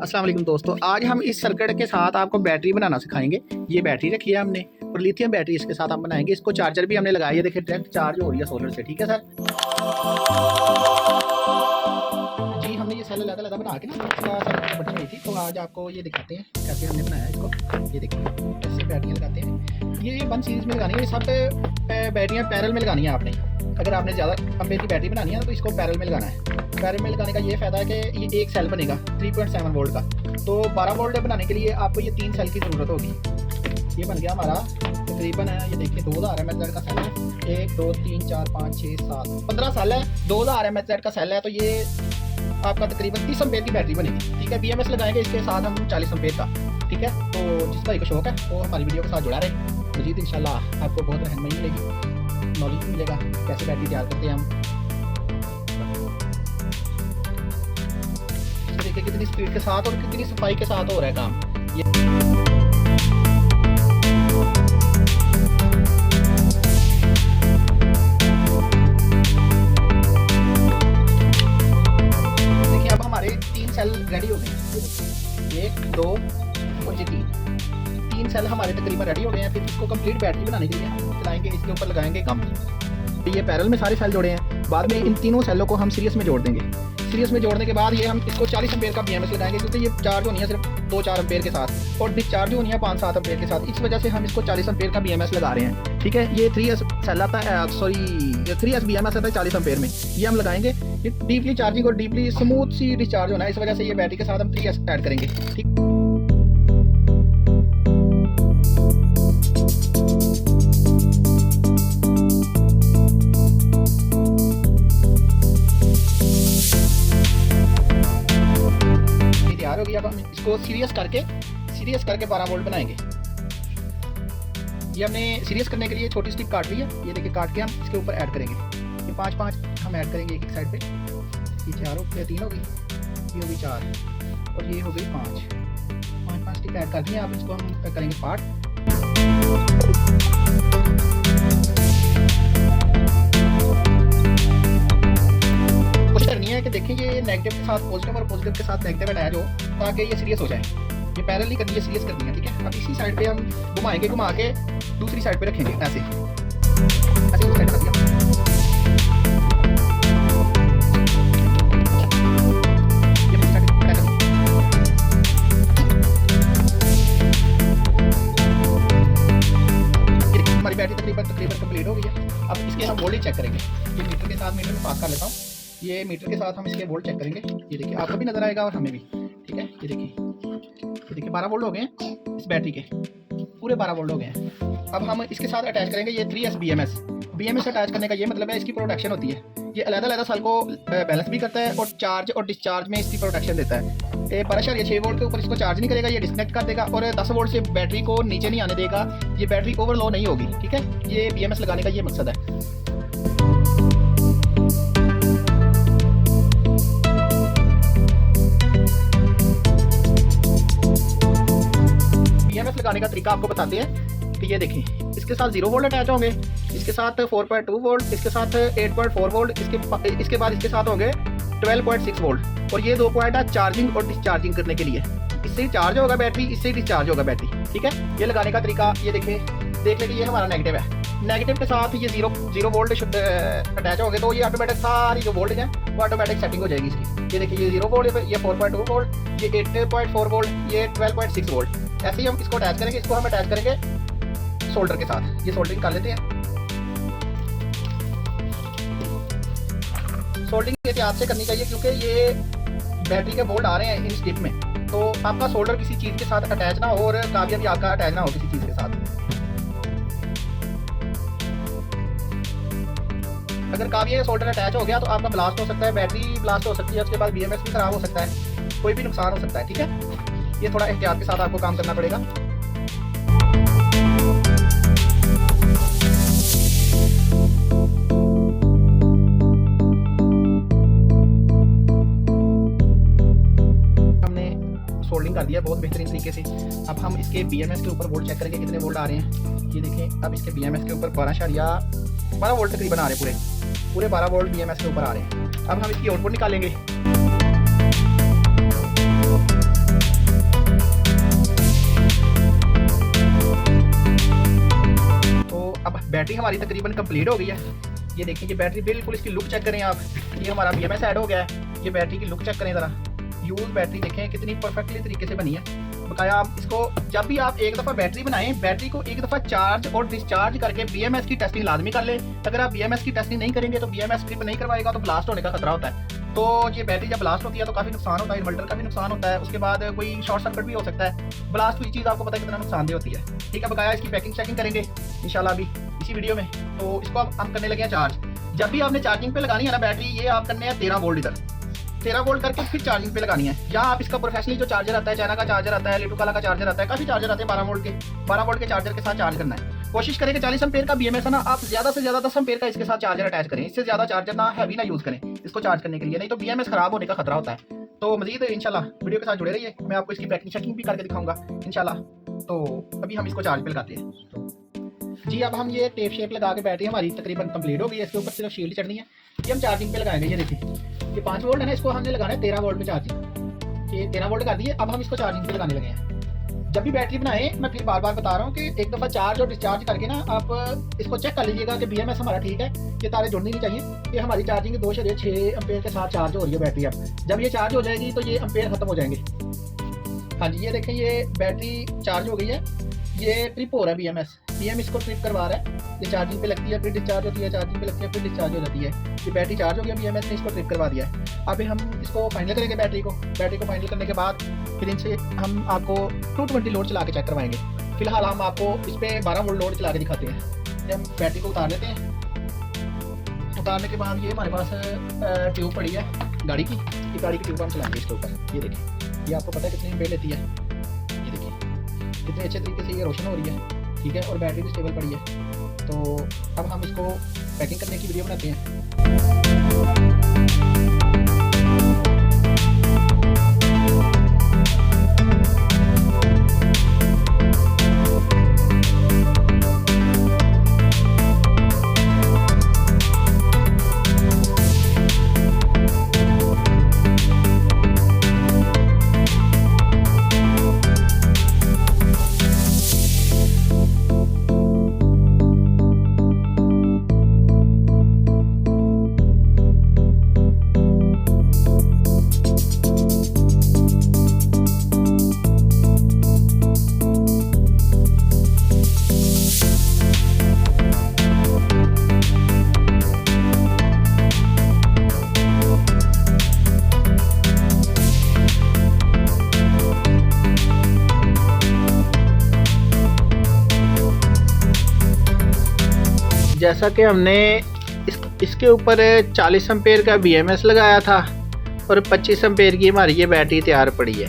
अस्सलाम वालेकुम दोस्तों, आज हम इस सर्किट के साथ आपको बैटरी बनाना सिखाएंगे। ये बैटरी रखी है हमने और लिथियम बैटरी इसके साथ हम बनाएंगे। इसको चार्जर भी हमने लगाया है, देखिए डायरेक्ट चार्ज हो रही है सोलर से। ठीक है सर जी, हमने ये सेल लगा बना के ना इसका सर्किट बटन हुई थी, तो आज आपको ये दिखाते हैं कैसे हमने बनाया इसको। ये देखिए कैसे बैटरियाँ लगाते हैं। ये 1 सीरीज़ में लगानी है, सब बैटरियाँ पैरेलल में लगानी है आपने। अगर आपने ज़्यादा एम्पेयर की बैटरी बनानी है तो इसको पैरेलल में लगाना है। पैरेलल में लगाने का ये फ़ायदा है कि ये एक सेल बनेगा 3.7 वोल्ट का। तो 12 वोल्ट बनाने के लिए आपको ये 3 सेल की ज़रूरत होगी। ये बन गया हमारा तकरीबन है, ये देखिए 2000 mAh का सेल है। 1 2 3 4 5 6 7 15 सेल है, 2000 mAh का सेल है। तो ये आपका तकरीबन 30 एम्पेयर की बैटरी बनेगी। ठीक है, BMS लगाएंगे इसके साथ हम 40 एम्पेयर का। ठीक है, तो जिस भाई को शौक है वो हमारी वीडियो के साथ जुड़ा रहे। मजीद इंशाल्लाह आपको बहुत रहनुमाई मिलेगी, नॉलेज मिलेगा कैसे बैटरी तैयार करते हैं हम। देखिए कितनी स्पीड के साथ और कितनी सफाई के साथ हो रहा है काम। ये देखिए अब हमारे 3 सेल रेडी हो गए। 1 2 और ये 3 सेल हमारे तकरीबन रेडी हो गए हैं। फिर इसको कंप्लीट बैटरी बनाने के लिए हम चलाएंगे, इसके ऊपर लगाएंगे गम। ये पैरेलल में सारे सेल जोड़े हैं। बाद में इन तीनों सेलों को हम सीरीज में जोड़ देंगे। सीरीज में जोड़ने के बाद ये हम इसको 40 एम्पेयर का BMS लगाएंगे, क्योंकि ये चार्ज होनी है सिर्फ 2-4 एम्पेयर के साथ और डिस्चार्ज होनी है 5-7 एम्पेयर के साथ। इस वजह से हम इसको 40 एम्पेयर का BMS लगा रहे हैं। ठीक है, ये 3S सेल आता है, ये 3S BMS आता है 40 एम्पेयर में। ये हम लगाएंगे। ये डीपली चार्जिंग और डीपली स्मूथ सी डिस्चार्ज होना है, इस वजह से ये बैटरी के साथ हम 3S ऐड करेंगे। ठीक, हो गया। अब हम इसको सीरीज करके 12 वोल्ट बनाएंगे। ये हमने सीरीज करने के लिए छोटी स्टिप काट ली है। ये देखिए काट के हम इसके ऊपर ऐड करेंगे। ये 5-5 हम ऐड करेंगे एक साइड पे। ये 4 हो गई, 3 होगी, ये होगी 4 और ये हो गई 5 स्टिप ऐड कर दी है। आप इसको हम करेंगे पार्ट। है कि देखें ये नेगेटिव के साथ पॉजिटिव और पॉजिटिव के साथ नेगेटिव अटैच हो, ताकि ये सीरियस हो जाए। ये पैरेलल नहीं करनी है, सीरियस करनी है। ठीक है, अब इसी साइड पे हम घुमाएंगे, घुमा के दूसरी साइड पे रखेंगे ऐसे ऐसे उस साइड कर दिया। हमारी बैटरी तकरीबन कंप्लीट हो गई है। अब इसके हम वोल्टेज चेक करेंगे। ये मीटर के साथ मीटर में पास कर लेता हूँ। ये मीटर के साथ हम इसके वोल्ट चेक करेंगे। ये देखिए आपको भी नजर आएगा और हमें भी। ठीक है, ये देखिए 12 वोल्ट हो गए हैं इस बैटरी के, पूरे 12 वोल्ट हो गए हैं। अब हम इसके साथ अटैच करेंगे ये 3S BMS अटैच करने का ये मतलब है इसकी प्रोटेक्शन होती है। ये अलग-अलग सेल को बैलेंस भी करता है और चार्ज और डिस्चार्ज में इसकी प्रोटेक्शन देता है। 12.6 वोल्ट के ऊपर इसको चार्ज नहीं करेगा, ये डिस्कनेक्ट कर देगा और 10 वोल्ट से बैटरी को नीचे नहीं आने देगा। ये बैटरी ओवरलो नहीं होगी। ठीक है, ये BMS लगाने का ये मकसद है। लगाने का तरीका आपको बताते हैं कि ये देखें, इसके साथ 0 वोल्ट अटैच होंगे, इसके साथ 4.2 वोल्ट, इसके साथ 8.4 वोल्ट, इसके बाद इसके साथ होंगे 12.6 वोल्ट और ये 2 पॉइंट है चार्जिंग और डिस्चार्जिंग करने के लिए। इससे चार्ज होगा बैटरी, इससे डिस्चार्ज होगा बैटरी। ठीक है, ये लगाने का तरीका ये देख लें कि ये हमारा नेगेटिव है। नेगेटिव के साथ ये 0 वोल्ट अटैच होंगे तो ये ऑटोमेटिक सारी जो वोल्टेज है वो ऑटोमेटिक सेटिंग हो जाएगी इसकी। ये देखिए ये 0 वोल्ट, ये 4.2 वोल्ट, ये 8.4 वोल्ट, ये 12.6 वोल्ट। ऐसे ही हम इसको अटैच करेंगे। इसको हम अटैच करेंगे सोल्डर के साथ। ये सोल्डरिंग कर लेते हैं। सोल्डरिंग एहतियात से करनी चाहिए, क्योंकि ये बैटरी के वोल्ट आ रहे हैं इन स्टिप में, तो आपका सोल्डर किसी चीज़ के साथ अटैच ना हो और काबिया भी आपका अटैच ना हो किसी चीज़ के साथ। अगर काबिया सोल्डर अटैच हो गया तो आपका ब्लास्ट हो सकता है, बैटरी ब्लास्ट हो सकती है, उसके बाद BMS भी खराब हो सकता है, कोई भी नुकसान हो सकता है। ठीक है, ये थोड़ा एहतियात के साथ आपको काम करना पड़ेगा। हमने सोल्डिंग कर दिया बहुत बेहतरीन तरीके से। अब हम इसके BMS के ऊपर वोल्ट चेक करेंगे कितने वोल्ट आ रहे हैं। ये देखें, अब इसके BMS के ऊपर 12 वोल्ट तकरीबन आ रहे हैं, पूरे 12 वोल्ट BMS के ऊपर आ रहे हैं। अब हम इसकी आउटपुट निकालेंगे। बैटरी हमारी तकरीबन कंप्लीट हो गई है। ये देखिए ये बैटरी बिल्कुल, इसकी लुक चेक करें आप, ये हमारा BMS ऐड हो गया है। ये बैटरी की लुक चेक करें ज़रा, यूज बैटरी देखें कितनी परफेक्टली तरीके से बनी है। बकाया आप इसको जब भी आप एक दफ़ा बैटरी बनाएं, बैटरी को एक दफ़ा चार्ज और डिस्चार्ज करके BMS की टेस्टिंग लाजमी कर ले। अगर आप BMS की टेस्टिंग नहीं करेंगे तो BMS ट्रिप नहीं करवाएगा तो ब्लास्ट होने का खतरा होता है। तो ये बैटरी जब ब्लास्ट होती है तो काफ़ी नुकसान होता है, इन्वर्टर का भी नुकसान होता है, उसके बाद कोई शॉर्ट सर्किट भी हो सकता है। ब्लास्ट हुई चीज़ आपको पता है कितना नुकसानदेह होती है। ठीक है, बकाया इसकी पैकिंग चेकिंग करेंगे इंशाल्लाह अभी इसी वीडियो में। तो इसको अब हम करने लगे हैं चार्ज। जब भी आपने चार्जिंग पे लगानी है ना बैटरी, ये आप करने हैं 13 वोल्ट, इधर 13 वोल्ट करके फिर चार्जिंग पे लगानी है। या आप इसका प्रोफेशनली जो चार्जर आता है, चाइना का चार्जर आता है, लिटुकाला का चार्जर आता है, काफ़ी चार्जर आते हैं 12 वोल्ट के चार्जर के साथ चार्ज करना है। कोशिश करें कि 40 एम्पेयर का BMS है ना, आप ज़्यादा से ज़्यादा 10 एम्पेयर का इसके साथ चार्जर अटैच करें। इससे ज़्यादा चार्जर ना हैवी ना यूज़ करें इसको चार्ज करने के लिए, नहीं तो BMS खराब होने का खतरा होता है। तो मजीद इंशाल्लाह वीडियो के साथ जुड़े रहिए, मैं आपको इसकी पैकिंग चेकिंग भी करके दिखाऊंगा इंशाल्लाह। तो अभी हम इसको चार्ज पे लगाते हैं जी। अब हम ये टेप शेप लगा के बैटरी हमारी तकरीबन कंप्लीट हो गई है। इसके ऊपर सिर्फ शील्ड चढ़नी है। ये हम चार्जिंग पे लगाएंगे। ये देखिए ये 5 वोल्ट है ना, इसको हमने लगाना है 13 वोल्ट में चार्जिंग। ये 13 वोल्ट कर दिए। अब हम इसको चार्जिंग पे लगाने लगे हैं। जब भी बैटरी बनाएं, मैं फिर बार बार बता रहा हूँ कि एक दफ़ा चार्ज और डिस्चार्ज करके ना आप इसको चेक कर लीजिएगा कि BMS हमारा ठीक है, ये तारे जुड़नी नहीं चाहिए। कि हमारी चार्जिंग 2.6 एम्पेयर के साथ चार्ज हो रही है बैटरी। अब जब ये चार्ज हो जाएगी तो ये एम्पेयर ख़त्म हो जाएंगे। हाँ जी, ये देखें ये बैटरी चार्ज हो गई है। ये ट्रिप हो रहा है BMS इसको ट्रिप करवा रहा है। ये चार्जिंग पे लगती है फिर डिस्चार्ज होती है, चार्जिंग पे लगती है फिर डिस्चार्ज हो जाती है। ये बैटरी चार्ज हो गया, BMS ने इसको ट्रिप करवा दिया है। अभी हम इसको फाइनल करेंगे बैटरी को फाइनल करने के बाद फिर इनसे हम आपको 220 लोड चला के चेक करवाएंगे। फिलहाल हम आपको इस पर 12 वोल्ट लोड चला के दिखाते हैं। ये हम बैटरी को उतार लेते हैं। उतारने के बाद ये हमारे पास ट्यूब पड़ी है गाड़ी की, ये गाड़ी की ट्यूब हम चलाएंगे इसके ऊपर। ये देखिए ये आपको पता है कितनी एम्पेयर लेती है। ये देखिए कितने अच्छे तरीके से ये रोशन हो रही है। ठीक है, और बैटरी भी स्टेबल पड़ी है। तो अब हम इसको पैकिंग करने की वीडियो बनाते हैं। जैसा कि हमने इसके ऊपर 40 एम्पेयर का BMS लगाया था और 25 एम्पेयर की हमारी ये बैटरी तैयार पड़ी है।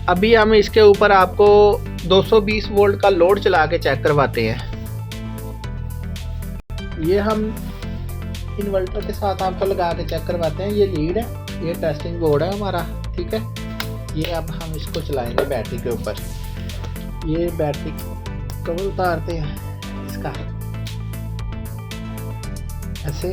अभी हम इसके ऊपर आपको 220 वोल्ट का लोड चला के चेक करवाते हैं। ये हम इन्वर्टर के साथ आपको लगा के चेक करवाते हैं। ये लीड है, ये टेस्टिंग बोर्ड है हमारा। ठीक है, ये अब हम इसको चलाएंगे बैटरी के ऊपर। ये बैटरी कवर उतारते हैं इसका ऐसे।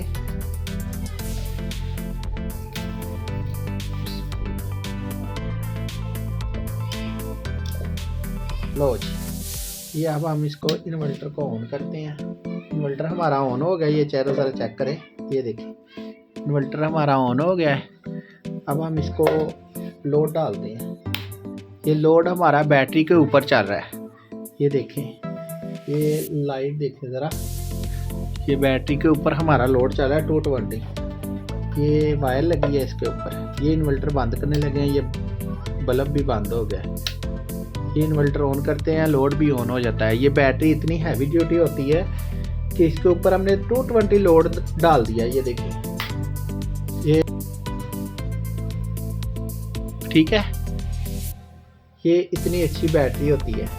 लो जी, ये अब हम इसको इन्वर्टर को ऑन करते हैं। इन्वर्टर हमारा ऑन हो गया। ये चेहरा सारा चेक करें। ये देखिए इन्वर्टर हमारा ऑन हो गया है। अब हम इसको लोड डालते हैं। ये लोड हमारा बैटरी के ऊपर चल रहा है। ये देखें, ये लाइट देखें ज़रा, ये बैटरी के ऊपर हमारा लोड चल रहा है 220। ये वायर लगी है इसके ऊपर। ये इन्वर्टर बंद करने लगे हैं, ये बल्ब भी बंद हो गया है। ये इन्वर्टर ऑन करते हैं, लोड भी ऑन हो जाता है। ये बैटरी इतनी हैवी ड्यूटी होती है कि इसके ऊपर हमने 220 लोड डाल दिया। ये देखिए ये ठीक है, ये इतनी अच्छी बैटरी होती है।